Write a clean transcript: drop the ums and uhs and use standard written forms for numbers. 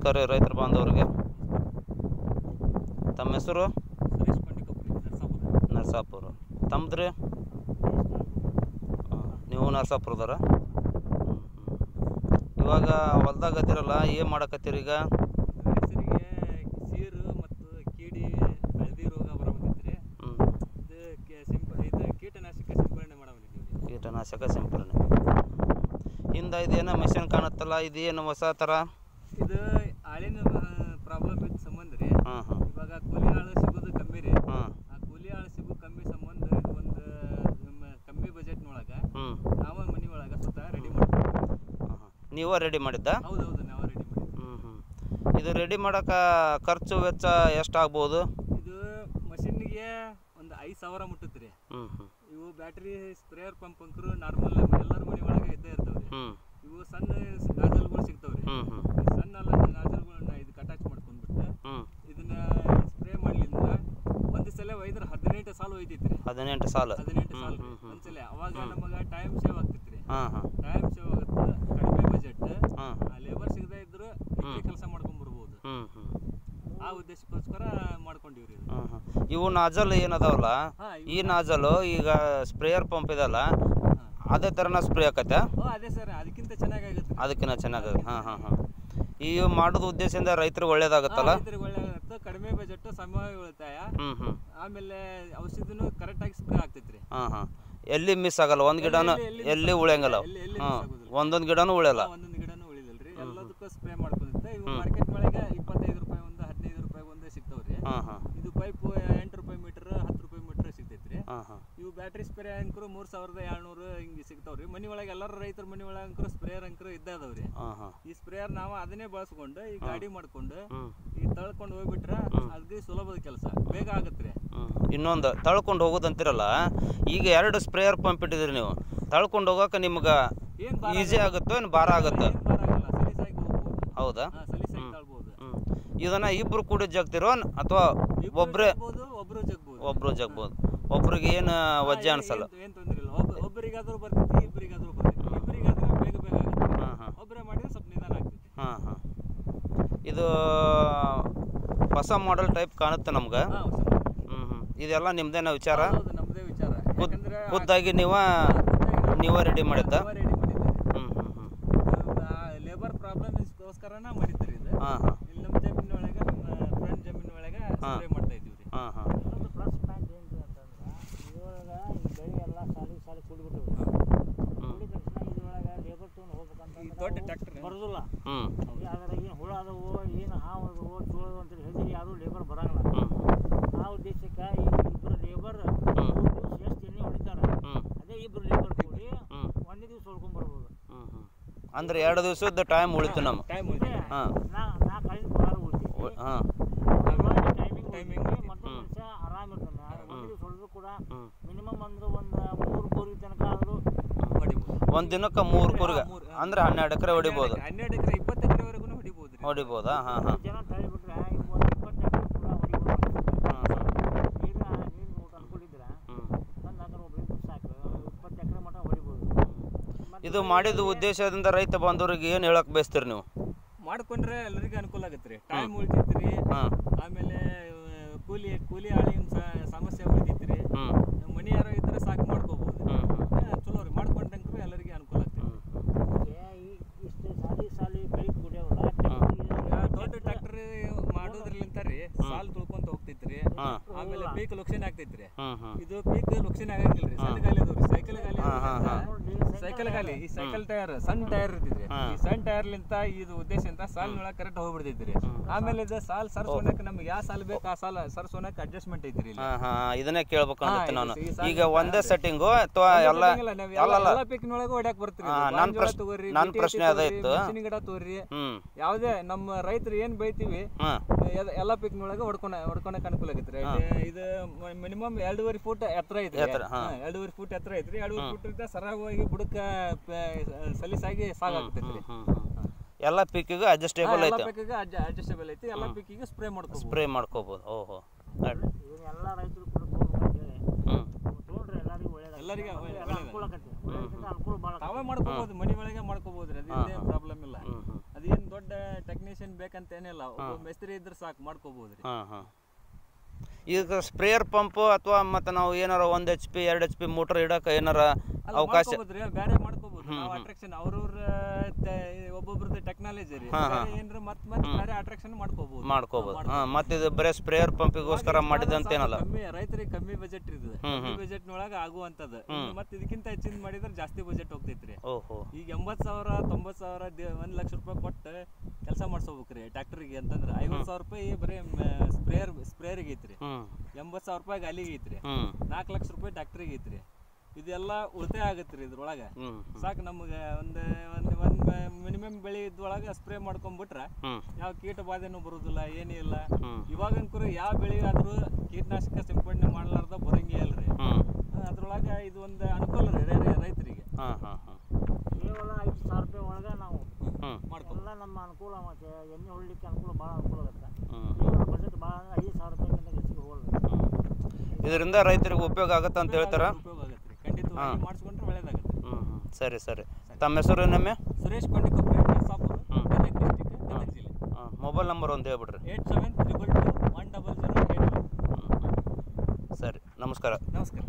ನಮಸ್ಕಾರ ರೀ ರೈತರ ಬಾಂಧವರಿಗೆ. ತಮ್ಮ ಹೆಸರು? ನರಸಾಪುರ. ತಮ್ಮದು ರೀ? ನೀವು ನರಸಾಪುರದಾರ? ಇವಾಗ ಹೊಲ್ದಾಗ ಅದಿರಲ್ಲ, ಏನು ಮಾಡಕತ್ತೀರಿ ಈಗ? ಸೀರು ಮತ್ತು ಕೀಡಿ ಹಳದಿ ರೋಗ ಬರಬಂದಿದ್ರಿ. ಇದು ಕೀಟನಾಶಕ ಸಿಂಪಡಣೆ ಮಾಡಬಂದಿದ್ದೀವಿ. ಕೀಟನಾಶಕ ಸಿಂಪಡಣೆ. ಹಿಂದೆ ಇದೇನೋ ಮಿಷನ್ ಕಾಣುತ್ತಲ್ಲ, ಇದೇನು ಹೊಸ ಥರ? ಇದು ಆಳಿನ ಪ್ರಾಬ್ಲಮ್ ಇದ್ದ ಸಂಬಂಧ ರೀ. ಇವಾಗ ಕೂಲಿ ಆಳು ಸಿಗೋದು ಕಮ್ಮಿ ರೀ. ಆ ಕೂಲಿ ಆಳು ಸಿಗೋ ಕಮ್ಮಿ ಸಂಬಂಧ ಇದು ಒಂದು ಕಮ್ಮಿ ಬಜೆಟ್ನೊಳಗೆ ನಾವು ಮನೆ ಒಳಗೆ ಸ್ವತಃ ರೆಡಿ ಮಾಡ್ತೀವಿ. ನೀವೇ ರೆಡಿ ಮಾಡಿದ್ದ? ಹೌದೌದು, ನಾವು ರೆಡಿ ಮಾಡಿದ್ವಿ. ಇದು ರೆಡಿ ಮಾಡೋಕೆ ಖರ್ಚು ವೆಚ್ಚ ಎಷ್ಟಾಗ್ಬೋದು? ಇದು ಮಷಿನ್ಗೆ ಒಂದು 5,000 ಮುಟ್ಟುತ್ತೆ ರೀ. ಇವು ಬ್ಯಾಟ್ರಿ ಸ್ಪ್ರೇಯರ್ ಪಂಪ್ ಅಂಕರು ನಾರ್ಮಲ್ ಎಲ್ಲರ ಮನೆ ಒಳಗೆ ಇದ್ದೇ ಇರ್ತಾವ್ರಿ. ಇವು ಸಣ್ಣ ನಾಜಲ್ಗಳು ಸಿಗ್ತಾವ್ರಿ. ಸಣ್ಣ ನಾಜಲ್ಗಳನ್ನ ಇದಕ್ಕೆ ಅಟ್ಯಾಚ್ ಮಾಡ್ಕೊಂಡ್ಬಿಟ್ಟು ಇದನ್ನ ಸ್ಪ್ರೇ ಮಾಡ್ಲಿಂದ ಒಂದು ಸಲ ಒಯ್ದ್ರೆ 18 ಸಾಲು ಒಯ್ತೈತ್ರಿ. 18 ಸಾಲು ಒಂದ್ಸಲ. ಅವಾಗ ನಮಗೆ ಟೈಮ್ ಸೇವ್ ಆಗ್ತೈತ್ರಿ. ಟೈಮ್ ಸೇವ್ ಆಗುತ್ತೆ, ಕಡಿಮೆ ಬಜೆಟ್, ಲೇಬರ್ ಸಿಗದೇ ಇದ್ರು ಕೆಲಸ ಮಾಡ್ಕೊಂಡ್ ಬರ್ಬೋದು. ಆ ಉದ್ದೇಶಕ್ಕೋಸ್ಕರ ಮಾಡ್ಕೊಂಡಿವ್ರಿ. ಇವು ನಾಜಲ್ ಏನದಾವಲ್ಲ, ಈ ನಾಜಲು ಈಗ ಸ್ಪ್ರೇಯರ್ ಪಂಪ್ ಇದಲ್ಲ, ಅದೇ ಥರನ ಸ್ಪ್ರೇ ಆಕತ್ತೆ? ಅದೇ ಸರ್, ಅದಕ್ಕಿಂತ ಚೆನ್ನಾಗಾಗುತ್ತೆ. ಅದಕ್ಕಿಂತ ಚೆನ್ನಾಗುತ್ತೆ. ಈ ಮಾಡೋದು ಉದ್ದೇಶದಿಂದ ರೈತರಿಗೆ ಒಳ್ಳೇದಾಗುತ್ತಲ್ಲ? ಒಳ್ಳೇದಾಗುತ್ತೆ, ಕಡಿಮೆ ಬಜೆಟ್, ಸಮಯ ಉಳಿತಾಯ. ಆಮೇಲೆ ಔಷಧಿನೂ ಕರೆಕ್ಟಾಗಿ ಸ್ಪ್ರೇ ಆಗ್ತೈತ್ರಿ. ಎಲ್ಲಿ ಮಿಸ್ ಆಗಲ್ಲ, ಒಂದು ಗಿಡನೂ ಎಲ್ಲಿ ಉಳಿಯಂಗಲ್ಲ. ಒಂದೊಂದು ಗಿಡನೂ ಉಳಿಯಲ್ಲ. ಒಂದೊಂದು ಗಿಡನೂ ಉಳಿದಲ್ರಿ, ಎಲ್ಲದಕ್ಕೂ ಸ್ಪ್ರೇ ಮಾಡ್ಕೊಂಡಿರುತ್ತೆ. ಇವು ಮಾರ್ಕೆಟ್ ಒಳಗೆ 25 ರೂಪಾಯಿ ಒಂದು, 15 ರೂಪಾಯಿ ಒಂದೇ ಸಿಗ್ತಾವ್ರಿ. ಇದು ಪೈಪ್ 8 ರೂಪಾಯಿ ಮೀಟರ್, 10 ರೂಪಾಯಿ ಮೀಟರ್ ಸಿಗ್ತೈತ್ರಿ. ಇವು ಬ್ಯಾಟ್ರಿ ಸ್ಪ್ರೇ ಅಂಕರು 3,200 ಹಿಂಗೆ ಸಿಗ್ತಾವ್ರಿ. ಮನೆ ಒಳಗೆ ಎಲ್ಲರ ರೈತರ ಮನೆ ಒಳಗೆ ಅಂಕರು ಸ್ಪ್ರೇಯರ್ ಅಂಕರು ಇದ್ದಾದವ್ರಿ. ಈ ಸ್ಪ್ರೇಯರ್ ನಾವು ಅದನ್ನೇ ಬಳಸ್ಕೊಂಡು ಈ ಗಾಡಿ ಮಾಡ್ಕೊಂಡು ಈ ತಳ್ಕೊಂಡು ಹೋಗ್ಬಿಟ್ರೆ ಅದೇ ಸುಲಭದ ಕೆಲಸ, ಬೇಗ ಆಗತ್ರಿ. ಇನ್ನೊಂದು ತಳ್ಕೊಂಡು ಹೋಗೋದಂತಿರಲ್ಲ, ಈಗ 2 ಸ್ಪ್ರೇಯರ್ ಪಂಪ್ ಇಟ್ಟಿದ್ರಿ ನೀವು, ತಳ್ಕೊಂಡು ಹೋಗೋಕೆ ನಿಮ್ಗೆ ಈಸಿ ಆಗುತ್ತೋ ಏನು ಭಾರ ಆಗುತ್ತೋ? ಹೌದಾ? ಇದನ್ನ ಇಬ್ರು ಕೂಡ ಜಗ್ತಿರೋ ಅಥವಾ ಒಬ್ಬರೇ? ಒಬ್ರು ಜಗ್ಬೋದು. ಒಬ್ರಿಗೆ ಏನು ವಜ್ಜೆ ಅನ್ಸಲ್ಲ? ಏನು ತೊಂದರೆ ಇಲ್ಲ. ಒಬ್ಬರಿಗಾದ್ರೂ ಬರ್ತೈತಿ, ಇಬ್ಬರಿಗಾದ್ರೂ ಬರ್ತೈತಿ. ಇಬ್ಬರಿಗಾದ್ರೆ ಬೇಗ ಬೇಗ ಆಗುತ್ತೆ, ಒಬ್ಬರೇ ಮಾಡಿದ್ರೆ ಸ್ವಲ್ಪ ನಿಧಾನ ಆಗ್ತೈತಿ. ಇದು ಹೊಸ ಮಾಡೆಲ್ ಟೈಪ್ ಕಾಣುತ್ತೆ ನಮ್ಗೆ. ಇದೆಲ್ಲ ನಿಮ್ದೇನ ವಿಚಾರ? ನಮ್ದೇ ವಿಚಾರ. ಖುದ್ದಾಗಿ ನೀವೇ ರೆಡಿ ಮಾಡಿದ್ದ? ಲೇಬರ್ ಪ್ರಾಬ್ಲಮ್ಗೋಸ್ಕರನ ಮಾಡಿದ್ರಿ ಇದು. ಇಲ್ಲಿ ನಮ್ಮ ಜಮೀನು ಒಳಗೆ, ನಮ್ಮ ಫ್ರೆಂಡ್ ಜಮೀನು ಒಳಗೆ ಸ್ಪ್ರೇ ಮಾಡ್ತಾ ಇದ್ದೀವಿ ರೀ. ಪ್ಲಸ್ ಪಾಯಿಂಟ್ ಏನು ಅಂತಂದ್ರೆ ಇದ್ರೊಳಗೆ ಈ ಬೆಳೆ ಎಲ್ಲ ಸಾಲಿ ಕೂಡಿಬಿಟ್ಟು ಕೂಡಿದ ತಕ್ಷಣ ಇದ್ರೊಳಗೆ ಲೇಬರ್ ತೊಗೊಂಡು ಹೋಗ್ಬೇಕಂತ ದೊಡ್ಡ ಟ್ರ್ಯಾಕ್ಟರ್ ಬರೋದಿಲ್ಲ. ಅದ್ರಾಗ ಏನು ಹುಳ ಅದವು, ಏನು ಹಾವು ಅದವು, ಚೋಳದು ಅಂತೇಳಿ ಹೆದರಿ ಯಾರು ಲೇಬರ್ ಬರೋಂಗಿಲ್ಲ. ಆ ಉದ್ದೇಶಕ್ಕೆ ಈಗ ಇಬ್ಬರು ಲೇಬರ್ 3 ದಿವಸ ಎಷ್ಟು ಎಣ್ಣೆ ಹೊಡಿತಾರೆ, ಅದೇ ಇಬ್ಬರು ಲೇಬರ್ ಕೂಡಿ ಒಂದೇ ದಿವಸ ಹೊಡ್ಕೊಂಡ್ ಬರ್ಬೋದು. ಅಂದ್ರೆ 2 ದಿವಸದ ಟೈಮ್ ಉಳಿತು ನಮ್ಮ. ನಾ ಕಳೆದ ಪಗಾರ ಉಳಿತೀವಿ. ಟೈಮಿಂಗ್ ಮತ್ತು ಮನುಷ್ಯ ಆರಾಮ ಇರ್ತಾನೆ. ಒಂದು ದಿವಸ ಹೊಡೆದ್ರು ಕೂಡ ಮಿನಿಮಮ್ ಅಂದ್ರೆ ಒಂದು 3 ಕೂರಿಗೆ ತನಕ ಆದರೂ ಒಂದು ದಿನಕ್ಕೆ 3 ಕೂರಿಗೆ ಅಂದ್ರೆ 12 ಎಕರೆ ಹೊಡಿಬೋದು. 12 ಎಕರೆ 20 ಎಕರೆವರೆಗೂ ಹೊಡಿಬೋದಾ? ಜನ ತಳಿಬಿಟ್ರೆ 20 ಎಕರೆ ಕೂಡ ಹೊಡಿಬೋದು. ನೀರಿನ ಊಟ ಅನ್ಕೊಂಡಿದ್ರೆ ಒಂದು ಹಾಕಿ ಒಬ್ಬರಿಗೆ ಸಾಕು 20 ಎಕರೆ ಮಟ್ಟ ಹೊಡಿಬೋದು. ಇದು ಮಾಡಿದ ಉದ್ದೇಶದಿಂದ ರೈತ ಬಾಂಧವರಿಗೆ ಏನು ಹೇಳಕ್ ಬಯಸ್ತೀರಿ ನೀವು? ಮಾಡ್ಕೊಂಡ್ರೆ ಎಲ್ಲರಿಗೂ ಅನುಕೂಲ ಆಗತ್ತೆ ರೀ. ಟೈಮ್ ಉಳಿತೈತ್ರಿ. ಆಮೇಲೆ ಕೂಲಿ ಆಳಿನ ಸಮಸ್ಯೆ ಉಳಿತೈತ್ರಿ. ಮನಿ ಯಾರೋ ಇದ್ರೆ ಸಾಕು ಮಾಡ್ಕೋಬಹುದು. ಚಲೋ ರೀ, ಮಾಡ್ಕೊಂಡಂಕ್ರು ಎಲ್ಲರಿಗೂ ಅನುಕೂಲ ಆಗ್ತೈತಿ. ಇಷ್ಟು ಸಾಲಿ ಬೆಳೆ ಕುಡಿಯೋಲ್ಲ, ದೊಡ್ಡ ಟ್ರ್ಯಾಕ್ಟರ್ ಮಾಡೋದ್ರಲಿಂತ ರೀ ಸಾಲ್ ತುಳ್ಕೊಂತ ಹೋಗ್ತೈತ್ರಿ. ಆಮೇಲೆ ಪೀಕ್ ಲೊಕ್ಷನ್ ಆಗ್ತೈತ್ರಿ. ಇದು ಪೀಕ್ ಲೊಕ್ಷನ್ ಆಗಂಗಿಲ್ರಿ. ಸಣ್ಣ ಗಾಲಿ ಅದಾವ್ರಿ, ಸೈಕಲ್ ಗಾಲಿ. ಈ ಸೈಕಲ್ ಟೈರ್ ಸಣ್ಣ ಟೈರ್ ಇರ್ತೈತ್ರಿ. ಈ ಸಣ್ಣ ಟೈರ್ಲಿಂತ ಇದು ಉದ್ದೇಶ ಅಂತ ಸಾಲಿನೊಳಗೆ ಕರೆಕ್ಟ್ ಹೋಗ್ಬಿಡ್ತೈತ್ರಿ. ಆಮೇಲೆ ಇದು ಸಾಲ್ ಸರ್ಸೋನಕ್ ನಮ್ಗೆ ಯಾವ ಸಾಲ್ ಬೇಕು ಆ ಸಾಲ ಸರ್ಸೋನಕ್ ಅಡ್ಜಸ್ಟ್ಮೆಂಟ್ ಐತ್ರಿ. ಇದನ್ನೇ ಕೇಳ್ಬೇಕು ಅಂತ ನಾನು. ಈಗ ಒಂದೇ ಸೆಟ್ಟಿಂಗು ಅಥವಾ ಎಲ್ಲ ಪೀಕ್ನೊಳಗೆ ಹೊಡ್ಯಾಕ್ ಬರ್ತೀರಿ. ನನ್ನ ಪ್ರಶ್ನೆ ಅದಾಯ್ತು. ಗಿಡ ತೋರಿ ಯಾವ್ದೇ ನಮ್ಮ ರೈತರು ಏನ್ ಬೆಳಿತೀವಿ ಎಲ್ಲಾ ಪೀಕ್ನೊಳಗೆ ಹೊಡ್ಕೊಳಕ್ ಅನುಕೂಲ ಆಗೈತ್ರಿ. ಇದು ಮಿನಿಮಮ್ 2.5 ಫೂಟ್ ಎತ್ತರ ಐತ್ರಿ. 2.5 ಫೂಟ್ ಎತ್ತರ ಐತ್ರಿ. 2.5 ಫೂಟ್ ಸರಾಗವಾಗಿ ಬುಡಕ್ಕ ಸಲೀಸಾಗಿ ಸಾಕಾಗ್ತೈತ್ರಿ. ಎಲ್ಲ ಪೀಕಿಗೂ ಅಡ್ಜಸ್ಟೇಬಲ್ ಐತಿ. ಅಡ್ಜಸ್ಟೇಬಲ್ ಐತಿ. ಎಲ್ಲ ಪೀಕಿಗೆ ಸ್ಪ್ರೇ ಮಾಡ್ಕೋಬಹುದು. ಓಹೋ, ಎಲ್ಲ ರೈತರು ಕೂಡ ಎಲ್ಲರಿಗೂ ತಾವೇ ಮಾಡ್ಕೋಬಹುದು, ಮನೆ ಒಳಗೆ ಮಾಡ್ಕೋಬಹುದ್ರಿ. ಅದೇನ್ ಪ್ರಾಬ್ಲಮ್ ಇಲ್ಲ. ಅದೇನ್ ದೊಡ್ಡ ಟೆಕ್ನಿಷಿಯನ್ ಬೇಕಂತ ಏನಿಲ್ಲ, ಒಬ್ಬ ಮೆಸ್ತ್ರಿ ಇದ್ರೆ ಸಾಕು ಮಾಡ್ಕೋಬಹುದ್ರಿ. ಈಗ ಸ್ಪ್ರೇಯರ್ ಪಂಪ್ ಅಥವಾ ಮತ್ತೆ ನಾವು ಏನಾರ 1 HP 2 HP ಮೋಟರ್ ಇಡಕ ಏನಾರ ಅವಕಾಶ ಬೇರೆ ಮಾಡ್ಕೋಬಹುದು ನಾವು ಅಟ್ರಾಕ್ಷನ್ ಅವ್ರವ್ರ ಒಬ್ಬೊಬ್ರದ್ದು ಟೆಕ್ನಾಲಜಿ ರೀ, ಏನ್ರ ಮತ್ತೆ ಬೇರೆ ಅಟ್ರಾಕ್ಷನ್ ಮಾಡ್ಕೋಬಹುದು. ಮತ್ತೆ ಇದು ಬರೇ ಸ್ಪ್ರೇಯರ್ ಪಂಪಿಗೋಸ್ಕರ ಮಾಡಿದಂತ ಏನಲ್ಲ, ಕಮ್ಮಿ ರೈತರಿಗೆ ಕಮ್ಮಿ ಬಜೆಟ್ ಇದೆ, ಕಮ್ಮಿ ಬಜೆಟ್ ನೊಳಗ ಆಗುವಂತದ್ದು. ಮತ್ತೆ ಇದಕ್ಕಿಂತ ಹೆಚ್ಚಿನ ಮಾಡಿದ್ರೆ ಜಾಸ್ತಿ ಬಜೆಟ್ ಹೋಗ್ತೈತ್ರಿ. ಈಗ 80,000 90,000 1 ಲಕ್ಷ ರೂಪಾಯಿ ಕೊಟ್ಟು ಕೆಲಸ ಮಾಡ್ಸೋಬೇಕ್ರಿ ಟ್ರ್ಯಾಕ್ಟರ್ಗೆ ಅಂತಂದ್ರೆ 50,000 ರೂಪಾಯಿ ಬರೀ ಸ್ಪ್ರೇಯರ್ಗೆ ಐತ್ರಿ, 80,000 ರೂಪಾಯಿ ಅಲ್ಲಿಗೆ ಐತ್ರಿ, 4 ಲಕ್ಷ ರೂಪಾಯಿ ಟ್ರ್ಯಾಕ್ಟರ್ಗೆ ಐತ್ರಿ. ಇದೆಲ್ಲ ಉಳಿತಾಯ ಆಗತ್ರಿ ಇದ್ರೊಳಗ. ಸಾಕು ನಮ್ಗೆ ಒಂದು ಮಿನಿಮಮ್ ಬೆಳೆ ಇದ್ರೊಳಗ ಸ್ಪ್ರೇ ಮಾಡ್ಕೊಂಡ್ಬಿಟ್ರ ಯಾವ ಕೀಟ ಬಾಧೆನೂ ಬರುದಿಲ್ಲ, ಏನಿಲ್ಲ. ಇವಾಗಂಕರು ಯಾವ ಬೆಳೆ ಆದ್ರೂ ಕೀಟನಾಶಕ ಸಿಂಪಡಣೆ ಮಾಡ್ಲಾರ್ದ ಬರಂಗೇ ಇಲ್ರಿ. ಅದ್ರೊಳಗ ಇದು ಒಂದು ಅನುಕೂಲ ರೀ ರೈತರಿಗೆ. ಕೇವಲ 5,000 ರೂಪಾಯಿ ಒಳಗ ನಾವು ಎಲ್ಲ ನಮ್ಮ ಅನುಕೂಲ, ಮತ್ತೆ ಎಣ್ಣೆ ಹೊಡ್ಲಿಕ್ಕೆ ಅನುಕೂಲ, ಭಾಳ ಅನುಕೂಲ ಆಗುತ್ತೆ. ಕೇವಲ ಬಜೆಟ್ ಭಾಳ ಅಂದ್ರೆ 5,000 ರೂಪಾಯಿಗಿಂತ ಹೆಚ್ಚಿಗೆ ಹೋಗಲ್ಲ. ಇದರಿಂದ ರೈತರಿಗೆ ಉಪಯೋಗ ಆಗತ್ತೆ ಅಂತ ಹೇಳ್ತಾರ. ಉಪಯೋಗ ಆಗತ್ತೆ ರೀ, ಖಂಡಿತವಾಗಿ ಮಾಡಿಸ್ಕೊಂಡ್ರೆ ಒಳ್ಳೇದಾಗತ್ತೆ. ಸರಿ. ತಮ್ಮ ಹೆಸರು ಇನ್ನೊಮ್ಮೆ? ಸುರೇಶ್ ಕೊಂಡಿಕೊಪ್ಪೆ, ನರಸಾಪುರ, ಗದಗ ಡಿಸ್ಟಿಕ್, ಗದಗ ಜಿಲ್ಲೆ. ಮೊಬೈಲ್ ನಂಬರ್ ಒಂದು ಹೇಳ್ಬಿಡ್ರಿ. 8722210081. ಸರಿ, ನಮಸ್ಕಾರ. ನಮಸ್ಕಾರ.